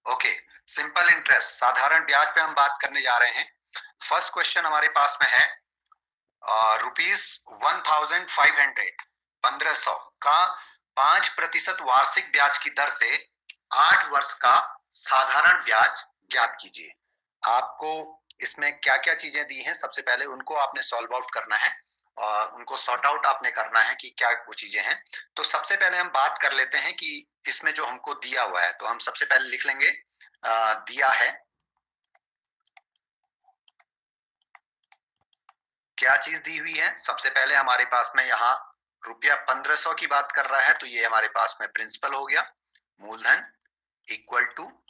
Okay, simple interest साधारण ब्याज पे हम बात करने जा रहे हैं। फर्स्ट क्वेश्चन हमारे पास में है रुपीज 1500 1500 का 5% वार्षिक ब्याज की दर से 8 वर्ष का साधारण ब्याज ज्ञात कीजिए। आपको इसमें क्या क्या चीजें दी हैं, सबसे पहले उनको आपने सॉल्व आउट करना है और उनको सॉर्ट आउट आपने करना है कि क्या वो चीजें हैं। तो सबसे पहले हम बात कर लेते हैं कि इसमें जो हमको दिया हुआ है, तो हम सबसे पहले लिख लेंगे दिया है क्या चीज दी हुई है। सबसे पहले हमारे पास में यहाँ रुपया 1500 की बात कर रहा है, तो ये हमारे पास में प्रिंसिपल हो गया, मूलधन equal to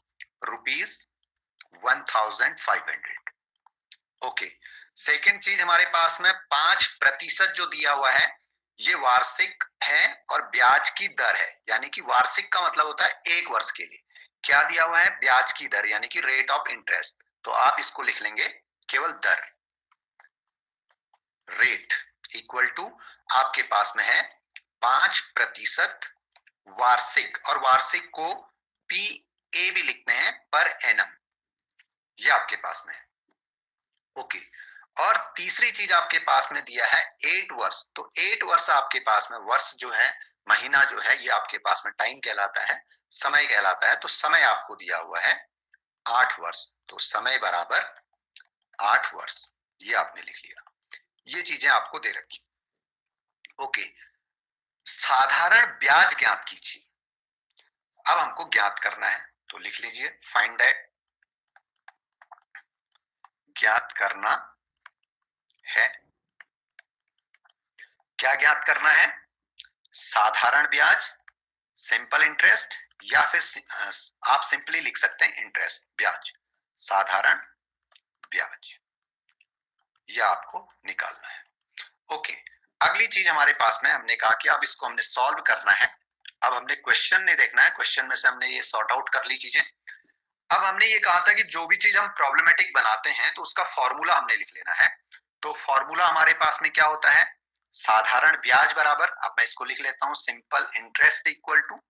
rupees 1500। Okay, second चीज हमारे पास में 5% जो दिया हुआ है ये वार्षिक है और ब्याज की दर है, यानी कि वार्षिक का मतलब होता है 1 वर्ष के लिए। क्या दिया हुआ है? ब्याज की दर, यानी कि रेट ऑफ इंटरेस्ट। तो आप इसको लिख लेंगे केवल दर, रेट इक्वल टू आपके पास में है 5% वार्षिक, और वार्षिक को पी ए भी लिखते हैं, पर एनम, ये आपके पास में है। ओके, और तीसरी चीज आपके पास में दिया है 8 वर्ष। तो 8 वर्ष आपके पास में, वर्ष जो है, महीना जो है, ये आपके पास में टाइम कहलाता है, समय कहलाता है। तो समय आपको दिया हुआ है 8 वर्ष, तो समय बराबर 8 वर्ष, ये आपने लिख लिया। ये चीजें आपको दे रखी। ओके, साधारण ब्याज ज्ञात कीजिए। अब हमको ज्ञात करना है, तो लिख लीजिए फाइंड दैट, ज्ञात करना है। क्या ज्ञात करना है? साधारण ब्याज, सिंपल इंटरेस्ट, या फिर आप सिंपली लिख सकते हैं इंटरेस्ट, ब्याज, साधारण ब्याज, यह आपको निकालना है। ओके, अगली चीज हमारे पास में, हमने कहा कि अब इसको हमने सॉल्व करना है। अब हमने क्वेश्चन नहीं देखना है, क्वेश्चन में से हमने ये सॉर्ट आउट कर ली चीजें। अब हमने ये कहा था कि जो भी चीज हम प्रॉब्लमेटिक बनाते हैं तो उसका फॉर्मूला हमने लिख लेना है। तो फॉर्मूला हमारे पास में क्या होता है? साधारण ब्याज बराबर, अब मैं इसको लिख लेता हूं, सिंपल इंटरेस्ट इक्वल टू,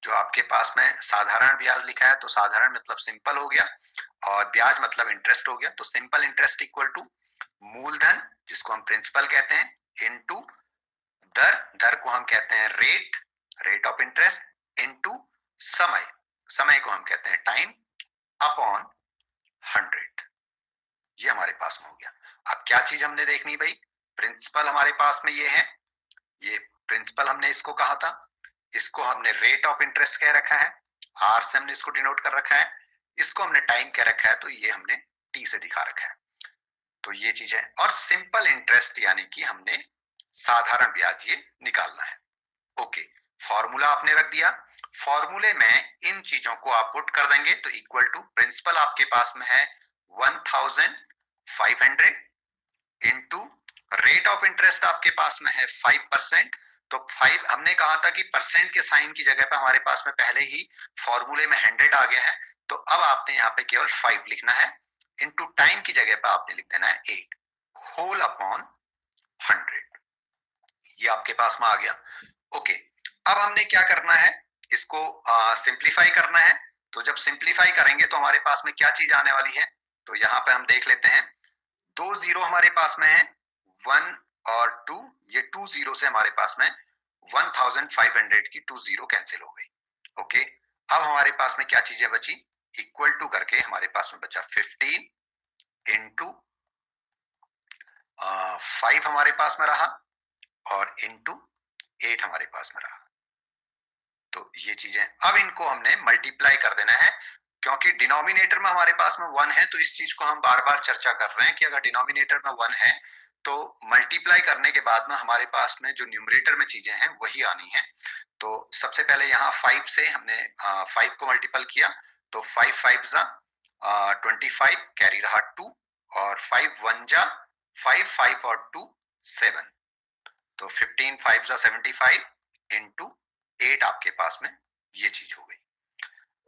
जो आपके पास में साधारण ब्याज लिखा है, तो साधारण मतलब सिंपल हो गया और ब्याज मतलब इंटरेस्ट हो गया। तो सिंपल इंटरेस्ट इक्वल टू मूलधन, जिसको हम प्रिंसिपल कहते हैं, इनटू दर, दर को हम कहते हैं rate, rate of interest, into समय, समय को हम कहते हैं टाइम, अपॉन 100। ये हमारे पास में हो गया। अब क्या चीज हमने देखनी भाई? प्रिंसिपल हमारे पास में ये है, ये प्रिंसिपल हमने इसको कहा था, इसको हमने रेट ऑफ इंटरेस्ट कह रखा है, आर से हमने इसको डिनोट कर रखा है, इसको हमने टाइम कह रखा है, तो ये हमने टी से दिखा रखा है। तो ये चीज है, और सिंपल इंटरेस्ट यानी कि हमने साधारण ब्याज ये निकालना है। ओके, फॉर्मूला आपने रख दिया, फॉर्मूले में इन चीजों को आप पुट कर देंगे, तो इक्वल टू प्रिंसिपल आपके पास में है 1500 इनटू रेट ऑफ इंटरेस्ट आपके पास में है 5%। तो 5 हमने कहा था कि परसेंट के साइन की जगह पे हमारे पास में पहले ही फॉर्मूले में 100 आ गया है, तो अब आपने यहाँ पे केवल 5 लिखना है, इनटू टाइम की जगह पे आपने लिख देना है 8, होल अपॉन 100, ये आपके पास में आ गया। ओके, अब हमने क्या करना है? इसको सिंप्लीफाई करना है। तो जब सिंप्लीफाई करेंगे तो हमारे पास में क्या चीज आने वाली है? तो यहाँ पे हम देख लेते हैं, 2 जीरो हमारे पास में है, 1 और 2, ये 2 जीरो से हमारे पास में 1500 की 2 जीरो कैंसिल हो गई। ओके, अब हमारे पास में क्या चीजें बची? इक्वल टू करके हमारे पास में बचा 15 इंटू 5 हमारे पास में रहा, और इंटू 8 हमारे पास में रहा। तो ये चीजें, अब इनको हमने मल्टीप्लाई कर देना है, क्योंकि डिनोमिनेटर में हमारे पास में 1 है, तो इस चीज को हम बार बार चर्चा कर रहे हैं कि अगर डिनोमिनेटर में 1 है तो मल्टीप्लाई करने के बाद में हमारे पास में जो न्यूमरेटर में चीजें हैं वही आनी है। तो सबसे पहले यहाँ 5 से हमने 5 को मल्टीपल किया, तो 5 5 जा 25, कैरी रहा 2, और 5 1 जा 5, 5 और 2 7, तो 15 5 जा 75 इंटू 8 आपके पास में ये चीज हो गई।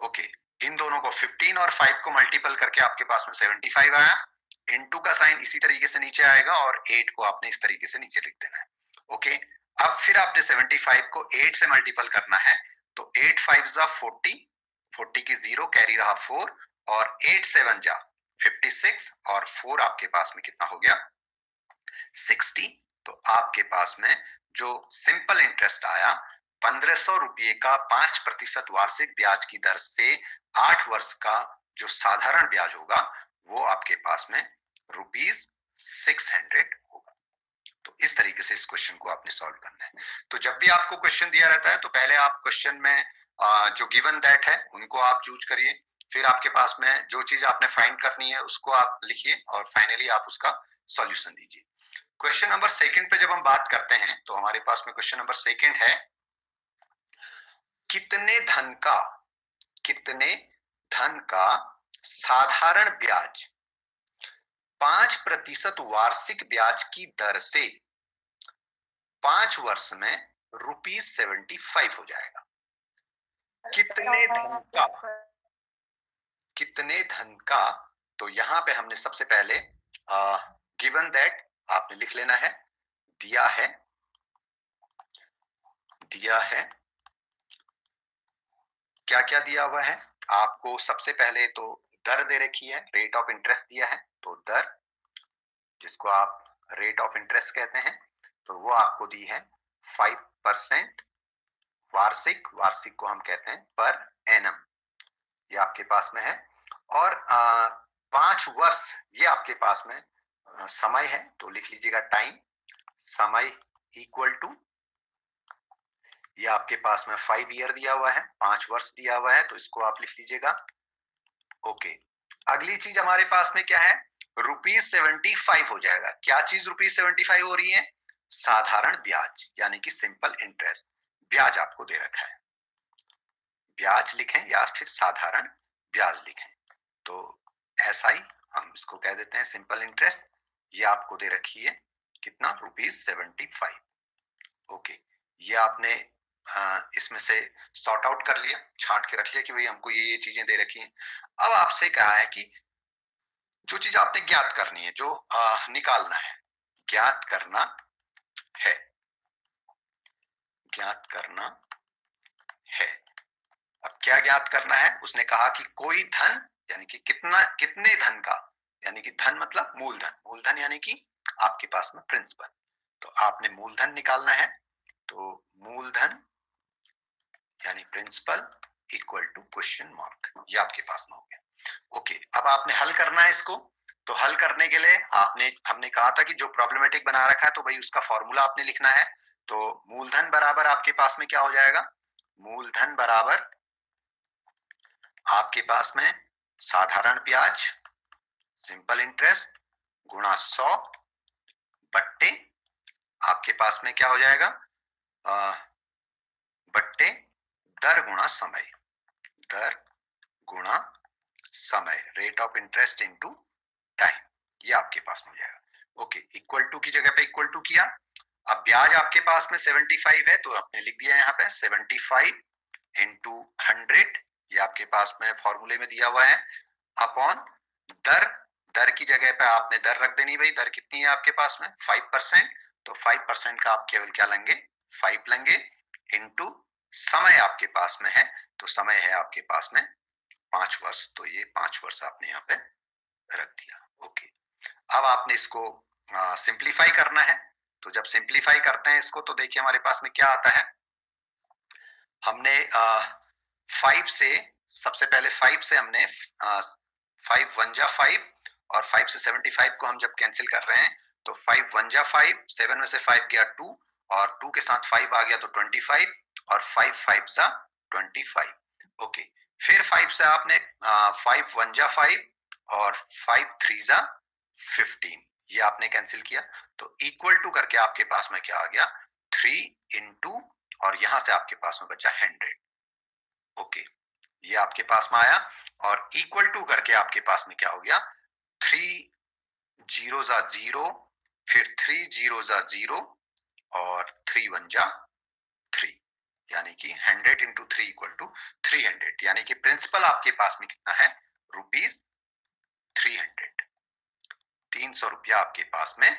ओके, इन दोनों को 15 और 5 को मल्टीपल करके आपके पास में 75 आया, इनटू का साइन इसी तरीके से नीचे आएगा, और 8 को आपने इस तरीके से नीचे लिख देना है। ओके, अब फिर आपने 75 को 8 से मल्टीपल करना है, तो 8 5 जा 40, 40 की 0 कैरी रहा 4 और 8 7 जा 56 और 4 आपके पास में कितना हो गया 60। तो आपके पास में जो सिंपल इंटरेस्ट आया 1500 रुपये का 5% वार्षिक ब्याज की दर से 8 वर्ष का जो साधारण ब्याज होगा वो आपके पास में ₹600 होगा। तो इस तरीके से इस क्वेश्चन को आपने सॉल्व करना है। तो जब भी आपको क्वेश्चन दिया रहता है तो पहले आप क्वेश्चन में जो गिवन दैट है उनको आप चूज करिए, फिर आपके पास में जो चीज आपने फाइंड करनी है उसको आप लिखिए और फाइनली आप उसका सॉल्यूशन दीजिए। क्वेश्चन नंबर सेकंड पे जब हम बात करते हैं तो हमारे पास में क्वेश्चन नंबर सेकंड है कितने धन का साधारण ब्याज 5% वार्षिक ब्याज की दर से 5 वर्ष में ₹75 हो जाएगा। कितने धन का तो यहां पे हमने सबसे पहले गिवन दैट आपने लिख लेना है, दिया है क्या क्या दिया हुआ है आपको। सबसे पहले तो दर दे रखी है, रेट ऑफ इंटरेस्ट दिया है, तो दर जिसको आप रेट ऑफ इंटरेस्ट कहते हैं तो वो आपको दी है 5% वार्षिक को हम कहते हैं पर एनम, ये आपके पास में है। और 5 वर्ष ये आपके पास में समय है तो लिख लीजिएगा टाइम, समय इक्वल टू ये आपके पास में 5 ईयर दिया हुआ है, 5 वर्ष दिया हुआ है तो इसको आप लिख लीजिएगा। ओके, अगली चीज हमारे पास में क्या है ₹75 हो जाएगा। क्या चीज ₹75 हो रही है? साधारण ब्याज यानी कि सिंपल इंटरेस्ट। ब्याज आपको दे रखा है, ब्याज लिखें या फिर साधारण ब्याज लिखें तो ऐसा ही हम इसको कह देते हैं सिंपल इंटरेस्ट। ये आपको दे रखी है कितना ₹75। ओके, ये आपने इसमें से सॉर्ट आउट कर लिया, छांट के रख लिया कि भाई हमको ये चीजें दे रखी हैं। अब आपसे कहा है कि जो चीज आपने ज्ञात करनी है, जो निकालना है, ज्ञात करना है। अब क्या ज्ञात करना है? उसने कहा कि कोई धन यानी कि कितने धन का, यानी कि धन मतलब मूलधन यानी कि आपके पास में प्रिंसिपल, तो आपने मूलधन निकालना है। तो मूलधन यानी principal equal to question mark, ये आपके पास में हो गया। ओके, अब आपने हल करना है इसको। तो हल करने के लिए हमने कहा था कि जो प्रॉब्लमेटिक बना रखा है तो भाई उसका फॉर्मूला आपने लिखना है। तो मूलधन बराबर आपके पास में क्या हो जाएगा? मूलधन बराबर आपके पास में साधारण ब्याज सिंपल इंटरेस्ट गुणा 100 बट्टे आपके पास में क्या हो जाएगा बट्टे दर गुणा समय, rate of interest into time, ये आपके पास में हो जाएगा। ओके, इक्वल टू की जगह पे इक्वल टू किया। अब ब्याज आपके पास में 75 है तो आपने लिख दिया यहाँ पे 75 इंटू 100, ये आपके पास में फॉर्मूले में दिया हुआ है, अपॉन दर की जगह पे आपने दर रख देनी। भाई दर कितनी है आपके पास में 5%, तो 5% का आप केवल क्या लेंगे 5 लेंगे, इंटू समय आपके पास में है, तो समय है आपके पास में 5 वर्ष, तो ये 5 वर्ष आपने यहाँ पे रख दिया। ओके, अब आपने इसको सिंप्लीफाई करना है। तो जब सिंप्लीफाई करते हैं इसको तो देखिए हमारे पास में क्या आता है। हमने 5 से सबसे पहले 5 से हमने 5 1 जा 5 और 5 से 75 को हम जब कैंसिल कर रहे हैं तो 5 1 जा 5, 7 में से 5 गया 2 और 2 के साथ 5 आ गया तो 25 और 5 5 जा 25। ओके, फिर 5 से आपने 5 1 जा 5 और 5 3 जा 15, ये आपने कैंसिल किया तो इक्वल टू करके आपके पास में क्या आ गया 3 इंटू और यहां से आपके पास में बचा 100। ओके, ये आपके पास में आया और इक्वल टू करके आपके पास में क्या हो गया 3 0 जा 0, फिर 3 0 जा 0 और 3 1 जा 3, यानी कि 100 इंटू 3 इक्वल टू 300, यानी कि प्रिंसिपल आपके पास में कितना है ₹300, 300 रुपया आपके पास में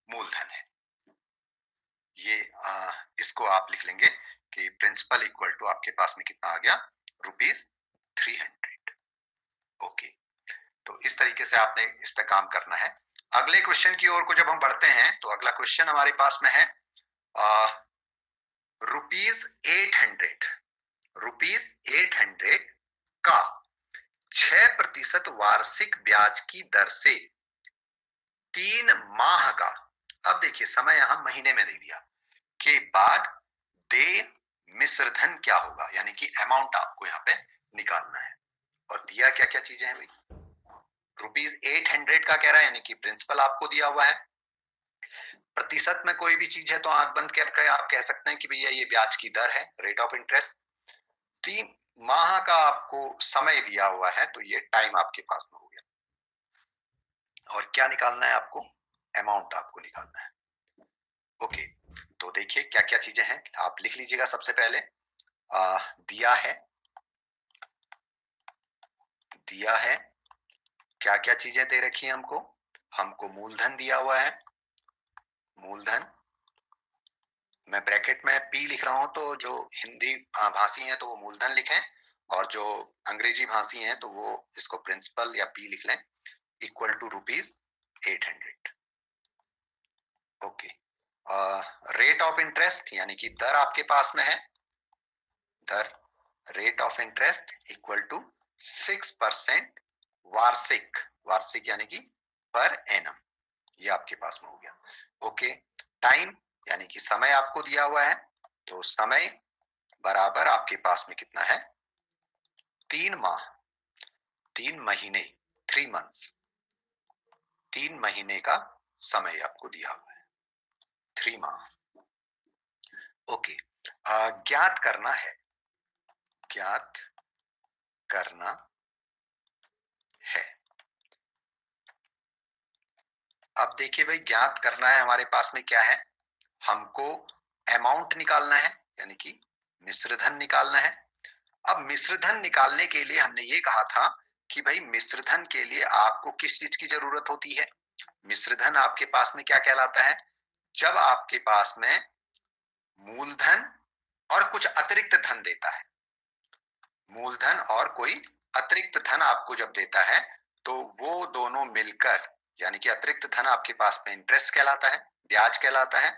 मूलधन है। ये इसको आप लिख लेंगे कि प्रिंसिपल इक्वल टू आपके पास में कितना आ गया ₹300। 300। ओके, तो इस तरीके से आपने इस पे काम करना है। अगले क्वेश्चन की ओर को जब हम बढ़ते हैं तो अगला क्वेश्चन हमारे पास में है ₹800 का 6% वार्षिक ब्याज की दर से 3 माह का, अब देखिए समय यहां महीने में दे दिया, के बाद देय मिश्र धन क्या होगा, यानी कि अमाउंट आपको यहाँ पे निकालना है। और दिया क्या क्या चीजें हैं भाई, ₹800 का कह रहा है, यानी कि प्रिंसिपल आपको दिया हुआ है। प्रतिशत में कोई भी चीज है तो आंख बंद करके आप कह सकते हैं कि भैया ये ब्याज की दर है, रेट ऑफ इंटरेस्ट। 3 माह का आपको समय दिया हुआ है, तो ये टाइम आपके पास में हो गया। और क्या निकालना है आपको, अमाउंट आपको निकालना है। ओके, तो देखिए क्या क्या चीजें हैं, आप लिख लीजिएगा। सबसे पहले दिया है क्या क्या चीजें दे रखी है हमको, हमको मूलधन दिया हुआ है। मूलधन मैं ब्रैकेट में पी लिख रहा हूं, तो जो हिंदी भाषी हैं तो वो मूलधन लिखें, और जो अंग्रेजी भाषी हैं तो वो इसको प्रिंसिपल या पी लिख लें, equal to ₹800। Okay, rate of interest यानी कि दर आपके पास में है, दर rate of interest equal to 6% वार्षिक, वार्षिक यानी कि पर एनम, ये आपके पास में हो गया। ओके, टाइम यानी कि समय आपको दिया हुआ है, तो समय बराबर आपके पास में कितना है, 3 माह, 3 महीने, 3 मंथ्स, 3 महीने का समय आपको दिया हुआ है, 3 माह। ओके, ज्ञात करना है, ज्ञात करना है। अब देखिए भाई, ज्ञात करना है हमारे पास में क्या है, हमको अमाउंट निकालना है, यानी कि मिश्रधन निकालना है। अब मिश्रधन निकालने के लिए हमने ये कहा था कि भाई मिश्रधन के लिए आपको किस चीज की जरूरत होती है, मिश्रधन आपके पास में क्या कहलाता है, जब आपके पास में मूलधन और कुछ अतिरिक्त धन देता है, मूलधन और कोई अतिरिक्त धन आपको जब देता है, तो वो दोनों मिलकर, यानी कि अतिरिक्त धन आपके पास में इंटरेस्ट कहलाता है, ब्याज कहलाता है।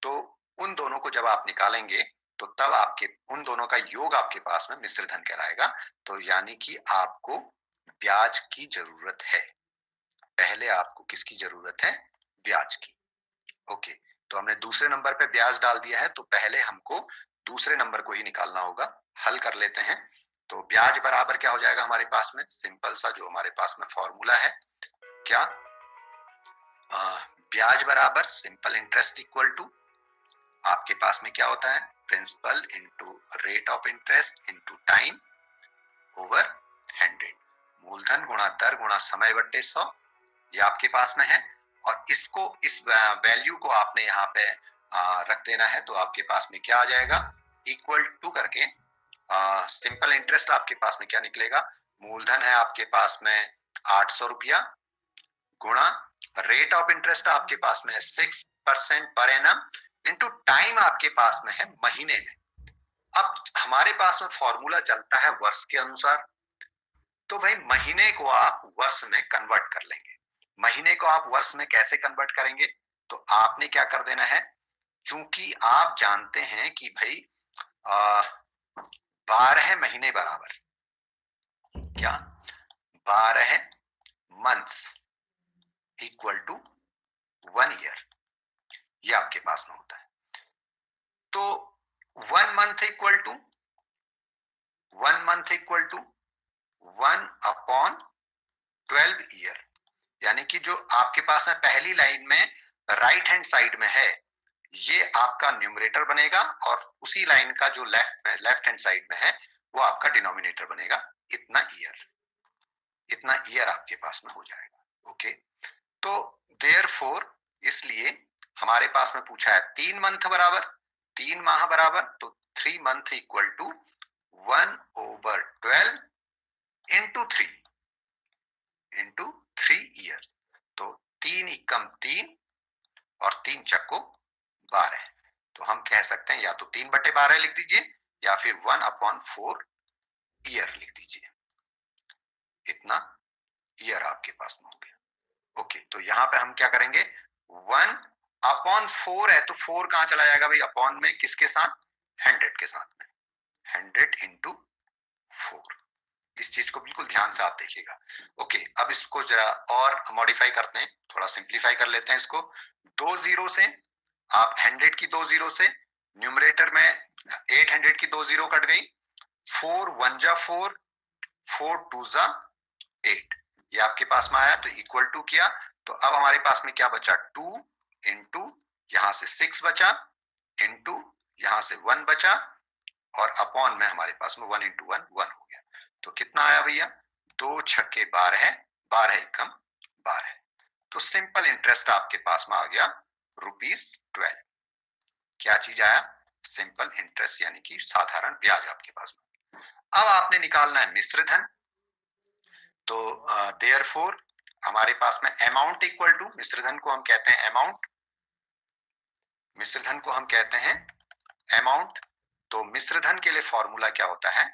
तो उन दोनों को जब आप निकालेंगे तो तब आपके उन दोनों का योग आपके पास में मिश्र धन कहलाएगा। तो यानी कि आपको ब्याज की जरूरत है, पहले आपको किसकी जरूरत है, ब्याज की। ओके, तो हमने दूसरे नंबर पे ब्याज डाल दिया है, तो पहले हमको दूसरे नंबर को ही निकालना होगा। हल कर लेते हैं। तो ब्याज बराबर क्या हो जाएगा हमारे पास में, सिंपल सा जो हमारे पास में फॉर्मूला है, क्या, ब्याज बराबर सिंपल इंटरेस्ट इक्वल टू, आपके पास में क्या होता है, principal into rate of interest into time over 100, मूलधन गुणा दर गुणा समय बट्टे 100, ये आपके पास में है। और इसको, इस वैल्यू को आपने यहाँ पे रख देना है, तो आपके पास में क्या आ जाएगा, इक्वल टू करके सिंपल इंटरेस्ट आपके पास में क्या निकलेगा, मूलधन है आपके पास में 800 रुपया, गुणा रेट ऑफ इंटरेस्ट आपके पास में है 6% पर एनम, इंटू टाइम आपके पास में है महीने में। अब हमारे पास में फॉर्मूला चलता है वर्ष के अनुसार, तो भाई महीने को आप वर्ष में कन्वर्ट कर लेंगे। महीने को आप वर्ष में कैसे कन्वर्ट करेंगे, तो आपने क्या कर देना है, चूंकि आप जानते हैं कि भाई 12 महीने बराबर क्या, 12 मंथ्स इक्वल टू 1 ईयर, ये आपके पास में होता है। तो 1 मंथ इक्वल टू 1/12 ईयर, यानी कि जो आपके पास में पहली लाइन में राइट हैंड साइड में है, ये आपका न्यूमरेटर बनेगा, और उसी लाइन का जो लेफ्ट हैंड साइड में है वो आपका डिनोमिनेटर बनेगा। इतना ईयर आपके पास में हो जाएगा। ओके, तो देयरफॉर, इसलिए हमारे पास में पूछा है 3 मंथ बराबर 3 माह बराबर, तो 3 month equal to 1/12 into 3 years. तो 3 एकम 3 और 3 चक्को 12, तो हम कह सकते हैं या तो 3/12 लिख दीजिए, या फिर 1/4 ईयर लिख दीजिए। इतना ईयर आपके पास में हो गया। ओके, तो यहाँ पे हम क्या करेंगे, 1/4 है तो 4 कहां चला जाएगा भाई, अपॉन में किसके साथ, 100 के साथ में, 100 इंटू 4। इस चीज को बिल्कुल ध्यान से आप देखिएगा। ओके, अब इसको जरा और मॉडिफाई करते हैं, थोड़ा सिंप्लीफाई कर लेते हैं इसको। 2 जीरो से आप 100 की 2 जीरो से न्यूमरेटर में 800 की 2 जीरो कट गई, 4 1 जा 4, 4 2 जा 8, ये आपके पास में आया तो इक्वल टू किया, तो अब हमारे पास में क्या बचा, 2 इंटू यहां से 6 बचा, इंटू यहां से 1 बचा, और अपॉन में हमारे पास में 1 इंटू 1 1 हो गया। तो कितना आया भैया, 2 छक्के 12, 12 एकम 12। तो सिंपल इंटरेस्ट आपके पास में आ गया ₹12। क्या चीज आया, सिंपल इंटरेस्ट, यानी कि साधारण ब्याज आपके पास में। अब आपने निकालना है मिश्र धन, तो देयरफॉर हमारे पास में अमाउंट इक्वल टू, मिश्र धन को हम कहते हैं अमाउंट, मिश्र धन को हम कहते हैं अमाउंट। तो मिश्र धन के लिए फॉर्मूला क्या होता है,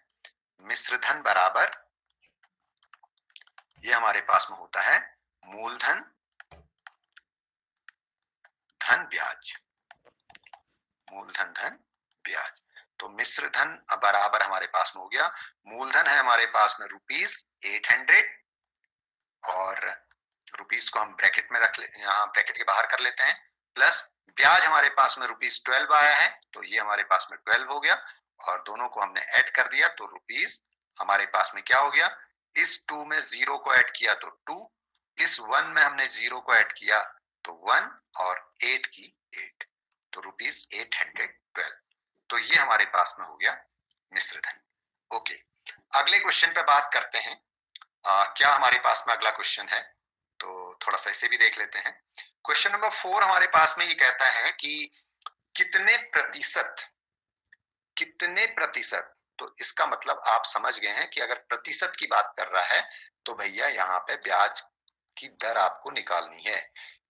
मिश्र धन बराबर, ये हमारे पास में होता है मूलधन धन ब्याज, मूलधन धन ब्याज। तो मिश्र धन बराबर हमारे पास में हो गया, मूलधन है हमारे पास में ₹800, और रुपीस को हम ब्रैकेट में रख ले, यहाँ ब्रैकेट के बाहर कर लेते हैं, प्लस ब्याज हमारे पास में ₹12 आया है, तो ये हमारे पास में 12 हो गया, और दोनों को हमने ऐड कर दिया तो रुपीस हमारे पास में क्या हो गया, इस 2 में 0 को ऐड किया तो 2, इस 1 में हमने 0 को ऐड किया तो 1, और 8 की 8, तो ₹812। तो ये हमारे पास में हो गया मिश्र धन। ओके, अगले क्वेश्चन पे बात करते हैं। क्या हमारे पास में अगला क्वेश्चन है, तो थोड़ा सा इसे भी देख लेते हैं। क्वेश्चन नंबर 4 हमारे पास में ये कहता है कि कितने प्रतिशत, कितने प्रतिशत, तो इसका मतलब आप समझ गए हैं कि अगर प्रतिशत की बात कर रहा है तो भैया यहाँ पे ब्याज की दर आपको निकालनी है।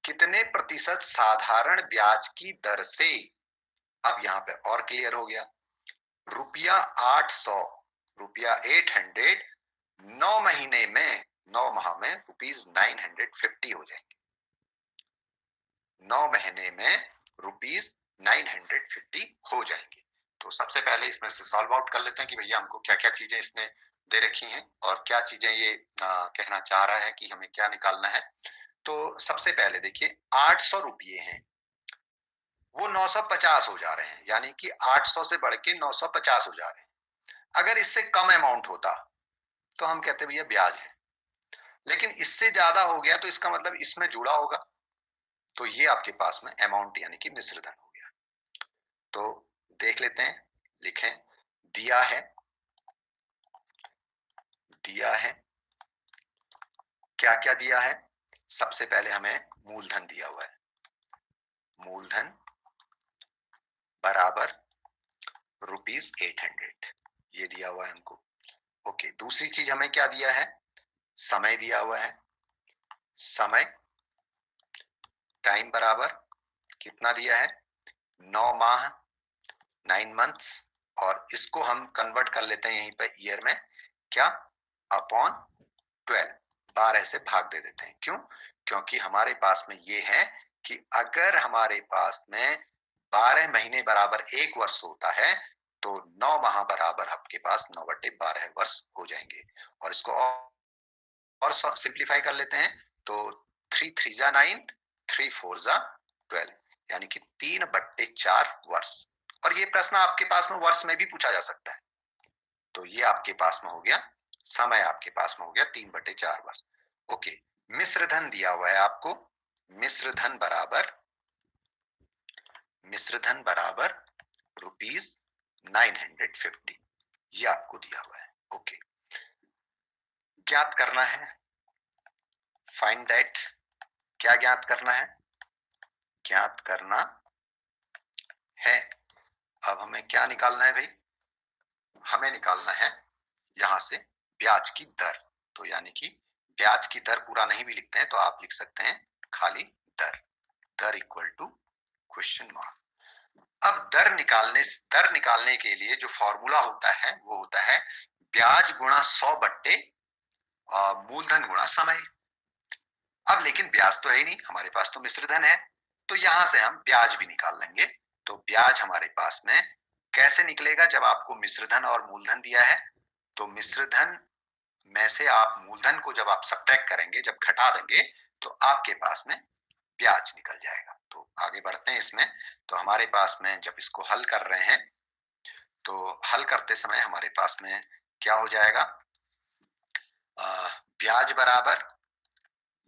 कितने प्रतिशत साधारण ब्याज की दर से, अब यहाँ पे और क्लियर हो गया, ₹800, ₹800 9 महीने में, 9 माह में ₹950 हो जाएंगे, 9 महीने में ₹950 हो जाएंगे। तो सबसे पहले इसमें से सॉल्व आउट कर लेते हैं कि भैया हमको क्या क्या चीजें इसने दे रखी हैं और क्या चीजें ये कहना चाह रहा है कि हमें क्या निकालना है। तो सबसे पहले देखिए, ₹800 हैं, वो 950 हो जा रहे हैं, यानी कि 800 से बढ़ के 950 हो जा रहे हैं। अगर इससे कम अमाउंट होता तो हम कहते भैया ब्याज है, लेकिन इससे ज्यादा हो गया तो इसका मतलब इसमें जुड़ा होगा, तो ये आपके पास में अमाउंट यानी कि मिश्र धन हो गया। तो देख लेते हैं, लिखें, दिया है, दिया है, क्या क्या दिया है, सबसे पहले हमें मूलधन दिया हुआ है, मूलधन बराबर ₹800, ये दिया हुआ है हमको। ओके, दूसरी चीज हमें क्या दिया है, समय दिया हुआ है, समय, टाइम बराबर कितना दिया है, 9 माह, 9 मंथ्स, और इसको हम कन्वर्ट कर लेते हैं यहीं पर ईयर में, क्या, अपॉन 12, 12 से भाग दे देते हैं। क्यों, क्योंकि हमारे पास में ये है कि अगर हमारे पास में 12 महीने बराबर 1 वर्ष होता है तो 9 माह बराबर आपके पास 9/12 वर्ष हो जाएंगे। और इसको और सिंप्लीफाई कर लेते हैं तो 3 3 जा 9, 3 4 जा 12, यानी कि 3/4 वर्ष। और ये प्रश्न आपके पास में वर्ष में भी पूछा जा सकता है। तो ये आपके पास में हो गया, समय आपके पास में हो गया 3/4 वर्ष। ओके, मिश्र धन दिया हुआ है आपको, मिश्र धन बराबर, मिश्र धन बराबर ₹950, ये आपको दिया हुआ है। ओके, ज्ञात करना है, फाइंड दैट, क्या ज्ञात करना है, ज्ञात करना है। अब हमें क्या निकालना है भाई, हमें निकालना है यहां से ब्याज की दर। तो यानी कि ब्याज की दर पूरा नहीं भी लिखते हैं तो आप लिख सकते हैं खाली दर, दर इक्वल टू क्वेश्चन मार्क। अब दर निकालने के लिए जो फॉर्मूला होता है वो होता है ब्याज गुणा 100 बट्टे, मूलधन गुणा समय। अब लेकिन ब्याज तो है ही नहीं, हमारे पास तो मिश्र धन है, तो यहां से हम ब्याज भी निकाल लेंगे। तो ब्याज हमारे पास में कैसे निकलेगा? जब आपको मिश्र धन और मूलधन दिया है तो मिश्र धन में से आप मूलधन को जब आप सब्ट्रैक्ट करेंगे, जब घटा देंगे, तो आपके पास में ब्याज निकल जाएगा। तो आगे बढ़ते हैं इसमें। तो हमारे पास में जब इसको हल कर रहे हैं तो हल करते समय हमारे पास में क्या हो जाएगा? ब्याज बराबर,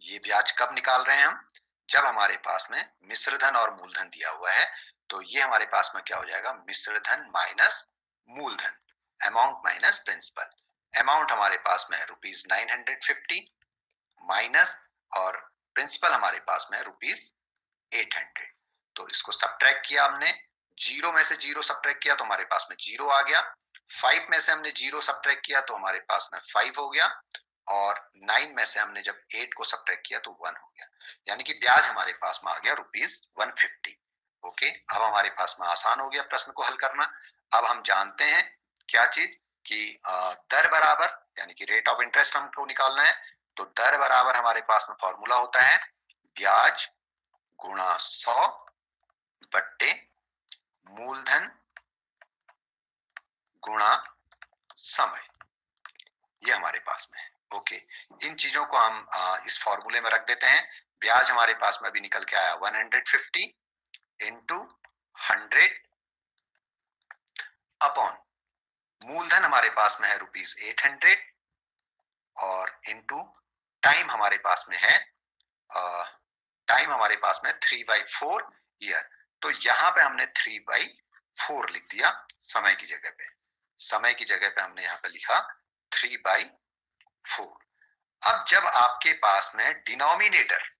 ये ब्याज कब निकाल रहे हैं हम? जब हमारे पास में मिश्र धन और मूलधन दिया हुआ है, तो ये हमारे पास में क्या हो जाएगा? मिश्र धन माइनस मूलधन, अमाउंट माइनस प्रिंसिपल। अमाउंट हमारे पास में है ₹950 माइनस, और प्रिंसिपल हमारे पास में है ₹800। तो इसको सब्ट्रैक्ट किया हमने, जीरो में से जीरो सब्ट्रैक्ट किया तो हमारे पास में जीरो आ गया, 5 में से हमने जीरो सब्ट्रैक्ट किया तो हमारे पास में 5 हो गया, और 9 में से हमने जब 8 को सब्ट्रैक्ट किया तो 1 हो गया। यानी कि ब्याज हमारे पास में आ गया ₹150। ओके, अब हमारे पास में आसान हो गया प्रश्न को हल करना। अब हम जानते हैं क्या चीज कि दर बराबर, यानी कि रेट ऑफ इंटरेस्ट हमको निकालना है। तो दर बराबर हमारे पास में फॉर्मूला होता है ब्याज गुणा 100 बट्टे मूलधन गुणा समय। ये हमारे पास में है। ओके, इन चीजों को हम इस फॉर्मूले में रख देते हैं। ब्याज हमारे पास में अभी निकल के आया 150 इंटू 100 अपॉन मूलधन हमारे पास में है ₹800, और इंटू टाइम हमारे पास में है, टाइम हमारे पास में 3/4 ईयर। तो यहां पे हमने 3/4 लिख दिया समय की जगह पे। समय की जगह पे हमने यहाँ पे लिखा 3/4। अब जब आपके पास में डिनोमिनेटर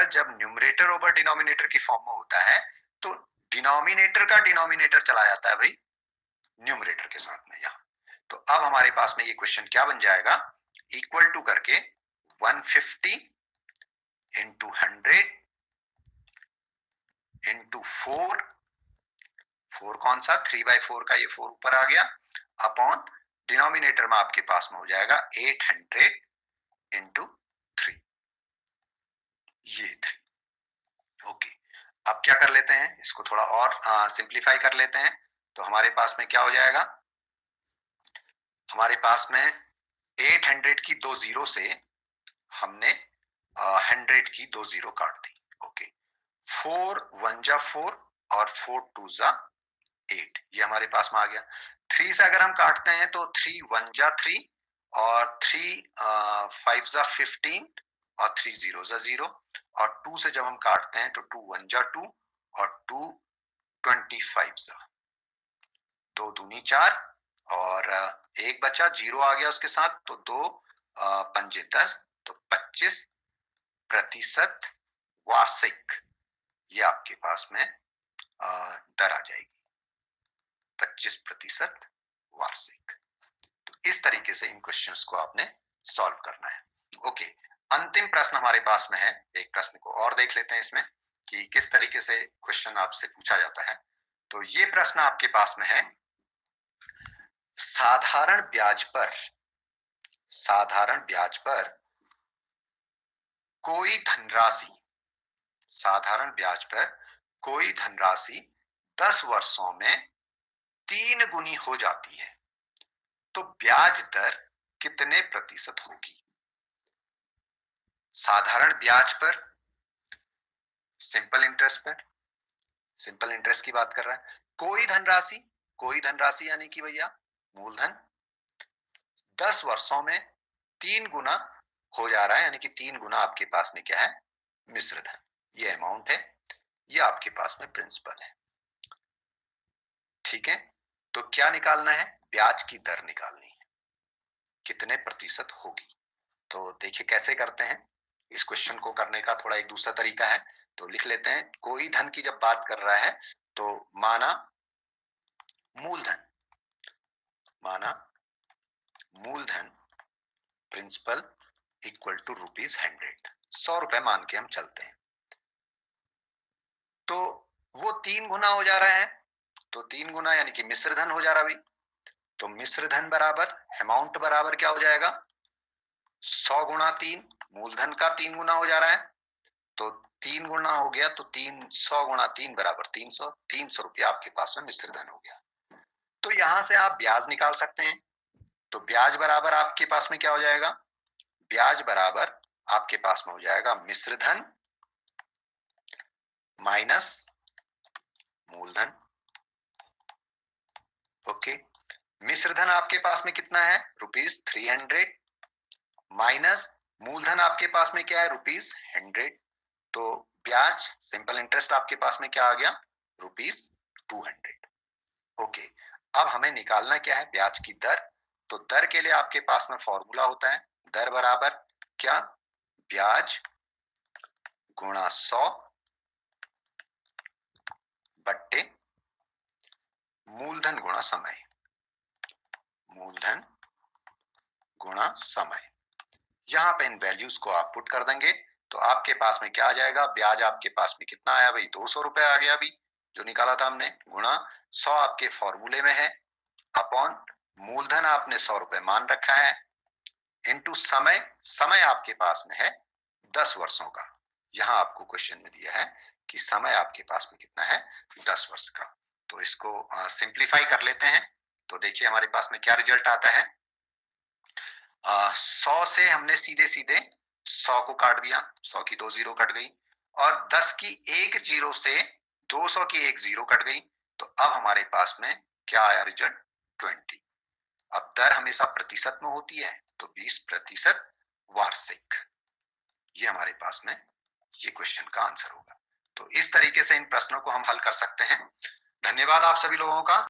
जब न्यूमरेटर ओवर डिनोमिनेटर की फॉर्म में होता है, तो डिनोमिनेटर का डिनोमिनेटर चला जाता है भाई न्यूमरेटर के साथ में यहाँ। तो अब हमारे पास में ये क्वेश्चन क्या बन जाएगा? इक्वल टू करके 150 इंटू 100 इंटू 4, 4 कौन सा? 3/4 का ये 4 ऊपर आ गया, अपॉन डिनोमिनेटर में आपके पास में हो जाएगा 800 इंटू 3, ये 3। ओके, अब क्या कर लेते हैं, इसको थोड़ा और सिंप्लीफाई कर लेते हैं। तो हमारे पास में क्या हो जाएगा? हमारे पास में 800 की 2 जीरो से हमने 100 की 2 जीरो काट दी। ओके, 4 1 जा 4 और 4 2 जा 8, ये हमारे पास में आ गया। 3 से अगर हम काटते हैं तो 3 1 जा 3, और 3 5 जा 15, और 3 0 जा 0, और 2 से जब हम काटते हैं तो 2 1 जा 2, और 2 25 जा 2 दूनी 4, और एक बचा, जीरो आ गया उसके साथ, तो 2 पंजे 10, तो 25% वार्षिक, ये आपके पास में दर आ जाएगी, 25% वार्षिक। तो इस तरीके से इन क्वेश्चंस को आपने सॉल्व करना है। ओके, अंतिम प्रश्न हमारे पास में है। एक प्रश्न को और देख लेते हैं इसमें कि किस तरीके से क्वेश्चन आपसे पूछा जाता है। तो ये प्रश्न आपके पास में है, साधारण ब्याज पर कोई धनराशि, साधारण ब्याज पर कोई धनराशि 10 वर्षों में 3 गुनी हो जाती है, तो ब्याज दर कितने प्रतिशत होगी? साधारण ब्याज पर, सिंपल इंटरेस्ट की बात कर रहा है। कोई धनराशि यानी कि भैया मूलधन 10 वर्षों में 3 गुना हो जा रहा है, यानी कि 3 गुना आपके पास में क्या है? मिश्र धन। ये अमाउंट है, ये आपके पास में प्रिंसिपल है। ठीक है, तो क्या निकालना है? ब्याज की दर निकालनी है, कितने प्रतिशत होगी। तो देखिए कैसे करते हैं। इस क्वेश्चन को करने का थोड़ा एक दूसरा तरीका है, तो लिख लेते हैं। कोई धन की जब बात कर रहा है तो माना मूलधन प्रिंसिपल इक्वल टू ₹100, 100 रुपए मान के हम चलते हैं। तो वो 3 गुना हो जा रहा है, तो 3 गुना यानी कि मिश्र धन हो जा रहा भाई। तो मिश्र धन बराबर अमाउंट बराबर क्या हो जाएगा? 100 गुणा 3, मूलधन का 3 गुना हो जा रहा है, तो 3 गुना हो गया, तो 300 गुणा 3 बराबर 300, 300 रुपया आपके पास में मिश्र धन हो गया। तो यहां से आप ब्याज निकाल सकते हैं। तो ब्याज बराबर आपके पास में क्या हो जाएगा? ब्याज बराबर आपके पास में हो जाएगा मिश्र धन माइनस मूलधन। ओके, मिश्र धन आपके पास में कितना है? ₹300 माइनस मूलधन आपके पास में क्या है? ₹100। तो ब्याज सिंपल इंटरेस्ट आपके पास में क्या आ गया? ₹200। ओके, अब हमें निकालना क्या है? ब्याज की दर। तो दर के लिए आपके पास में फॉर्मूला होता है, दर बराबर क्या? ब्याज गुणा 100 बट्टे मूलधन गुणा समय। मूलधन गुणा समय। यहां पे इन वैल्यूज को आप पुट कर देंगे तो आपके पास में क्या आ जाएगा? ब्याज आपके पास में कितना आया भाई? 200 रुपए आ गया अभी जो निकाला था हमने, गुणा 100 आपके फॉर्मूले में है, अपॉन मूलधन आपने 100 रुपए मान रखा है, इनटू समय। समय आपके पास में है 10 वर्षों का। यहां आपको क्वेश्चन में दिया है कि समय आपके पास में कितना है? 10 वर्ष का। तो इसको सिंप्लीफाई कर लेते हैं। तो देखिए हमारे पास में क्या रिजल्ट आता है। 100 से हमने सीधे सीधे 100 को काट दिया, 100 की 2 जीरो कट गई, और 10 की 1 जीरो से 200 की 1 जीरो कट गई। तो अब हमारे पास में क्या आया रिजल्ट? 20। अब दर हमेशा प्रतिशत में होती है, तो 20% वार्षिक। ये हमारे पास में ये क्वेश्चन का आंसर होगा। तो इस तरीके से इन प्रश्नों को हम हल कर सकते हैं। धन्यवाद आप सभी लोगों का।